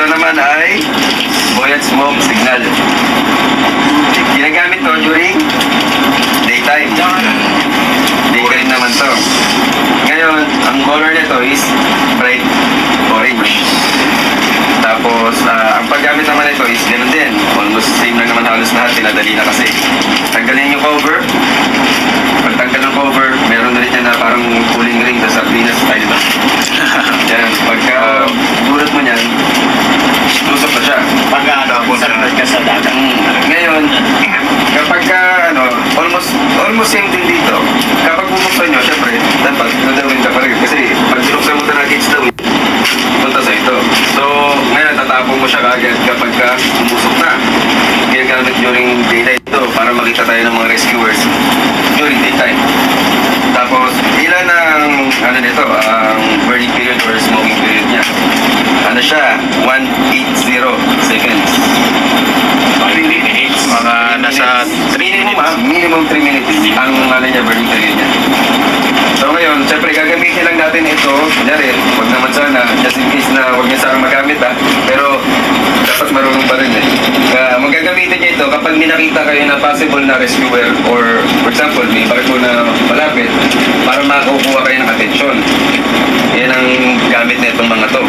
Ito naman ay buoyant smoke signal. Ginagamit to during daytime. Daytime naman to. Ngayon, ang color nito is bright orange. Tapos, ang paggamit naman nito is ganoon din. Almost same lang naman halos lahat. Pinadali na kasi. Tanggalin yung cover. Pag tanggal ng cover, meron na rin yan na parang cooling ring sa Sabrina style ba? Yan. Pagka dulot mo yan, tusok na siya. Pag sarap ka sa dagat. Ngayon, kapag almost same din dito. Kapag bubuksan nyo, syempre, dapat nadawin ka pa rin. Kasi pag binuksan mo na gauge daw, punta sa ito. So, ngayon, tatapon mo siya kagad kapag umusok na. Ginagamit during daytime ito para makita tayo ng mga rescuers during daytime. Tapos, ilan ang, ang burning period or smoking period niya. Ano siya? 180 seconds. 3 minutes. Mga nasa 3 minutes. Minimum 3 minutes ang burning period niya. So ngayon, syempre gagamitin lang natin ito. Kunyari, huwag naman sana, just in case na huwag niya sana magamit pero dapat marunong pa rin magagamitin niya ito kapag may nakita kayo na possible na rescuer or for example, may barko na malapit para makakuha kayo ng atensyon. Yan ang gamit na itong mga to.